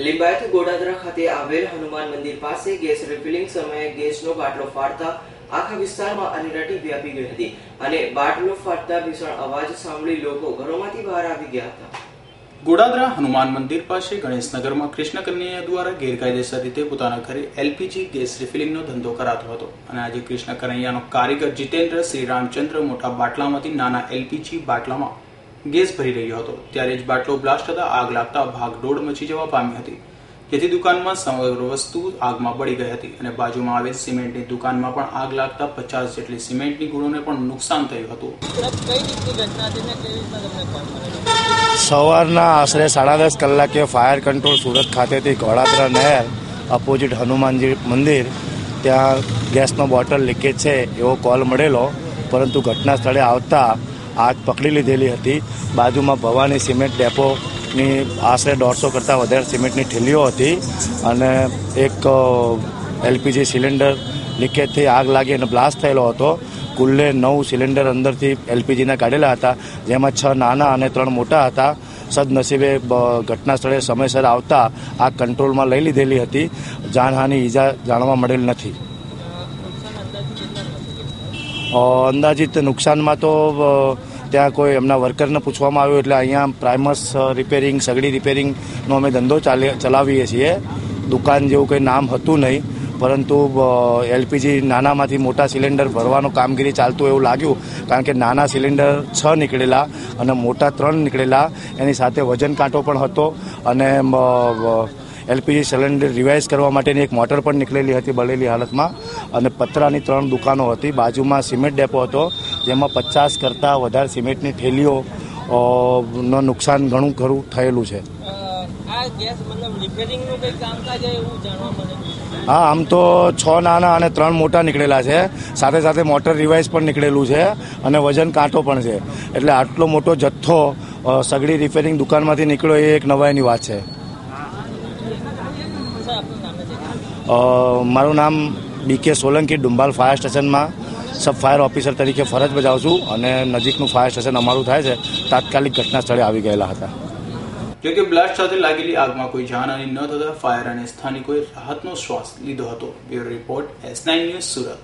લિંબાયત ગોડાદરા ખાતે આવેલ હનુમાન મંદિર પાસે ગેસ રિફિલિંગ સમયે ગેસનો બાટલો ફાટતા આખા વિસ્તારમાં અરેરાટી વ્યાપી ગઈ હતી અને બાટલો ફાટતા ભીષણ અવાજ સાંભળી લોકો ઘરોમાંથી બહાર આવી ગયા હતા। ગોડાદરા હનુમાન મંદિર પાસે ગણેશનગરમાં કૃષ્ણ કન્યા દ્વારા ગેરકાયદેસર રીતે પોતાના ઘરે એલપીજી ગેસ રિફિલિંગનો ધંધો કરાતો હતો અને આજે કૃષ્ણ કન્યાનો કારીગર જીતેન્દ્ર શ્રી રામચંદ્ર મોટા બાટલામાંથી નાના એલપીજી બાટલામાં ગેસ ભરી રહ્યો હતો ત્યારે જ બાટલો બ્લાસ્ટ થતા આગ લાગતા ભાગદોડ મચી જવા પામી હતી, જેથી દુકાનમાં સમગ્ર વસ્તુ આગમાં બળી ગઈ હતી અને બાજુમાં આવેલ સિમેન્ટની દુકાનમાં પણ આગ લાગતા 50 જેટલી સિમેન્ટની ગુણોને પણ નુકસાન થયું હતું। સવારના આશરે 10:30 કલાકે ફાયર કંટ્રોલ સુરત ખાતેથી ગોડાદરા નહેર અપોઝિટ હનુમાનજી મંદિર ત્યાં ગેસનો બોટલ લીકેજ છે એવો કોલ મળેલો, પરંતુ ઘટના સ્થળે આવતા આગ પકડી લીધેલી હતી। બાજુમાં ભવાની સિમેન્ટ ડેપોની આશરે 150 કરતાં વધારે સિમેન્ટની થેલીઓ હતી અને એક એલપીજી સિલિન્ડર લીકેજથી આગ લાગી અને બ્લાસ્ટ થયેલો હતો। કુલ્લે 9 સિલિન્ડર અંદરથી એલપીજીના કાઢેલા હતા, જેમાં 6 નાના અને 3 મોટા હતા। સદનસીબે ઘટના સ્થળે સમયસર આવતા આગ કંટ્રોલમાં લઈ લીધેલી હતી। જાનહાનિ ઈજા જાણવા મળેલ નથી। અંદાજિત નુકસાનમાં તો ત્યાં કોઈ એમના વર્કરને પૂછવામાં આવ્યું એટલે અહીંયા પ્રાઇમસ રિપેરિંગ સગડી રિપેરિંગનો અમે ધંધો ચલાવીએ છીએ। દુકાન જેવું કંઈ નામ હતું નહીં, પરંતુ એલપીજી નાનામાંથી મોટા સિલિન્ડર ભરવાનું કામગીરી ચાલતું એવું લાગ્યું, કારણ કે નાના સિલિન્ડર 6 નીકળેલા અને મોટા 3 નીકળેલા, એની સાથે વજન કાંટો પણ હતો અને એલપીજી સિલિન્ડર રિવાઇઝ કરવા માટેની એક મોટર પણ નીકળેલી હતી બળેલી હાલતમાં અને પતરાની 3 દુકાનો હતી। બાજુમાં સિમેન્ટ ડેપો હતો, જેમાં 50 કરતાં વધારે સિમેન્ટની થેલીઓ નો નુકસાન ઘણું ખરું થયેલું છે। હા, આમ તો 6 નાના અને 3 મોટા નીકળેલા છે, સાથે સાથે મોટર રિવાઇઝ પણ નીકળેલું છે અને વજન કાંટો પણ છે, એટલે આટલો મોટો જથ્થો સગડી રિપેરિંગ દુકાનમાંથી નીકળ્યો એ એક નવાઈની વાત છે। મારું નામ BK સોલંકી, ડુંબાલ ફાયર સ્ટેશનમાં સબ ફાયર ઓફિસર તરીકે ફરજ બજાવું છું અને નજીકનું ફાયર સ્ટેશન અમારું થાય છે। તાત્કાલિક ઘટના સ્થળે આવી ગયેલા હતા। જોકે બ્લાસ્ટ સાથે લાગેલી આગમાં કોઈ જાનહાનિ ન થતા ફાયર અને સ્થાનિકોએ રાહતનો શ્વાસ લીધો હતો। Bureau report S9 news Surat.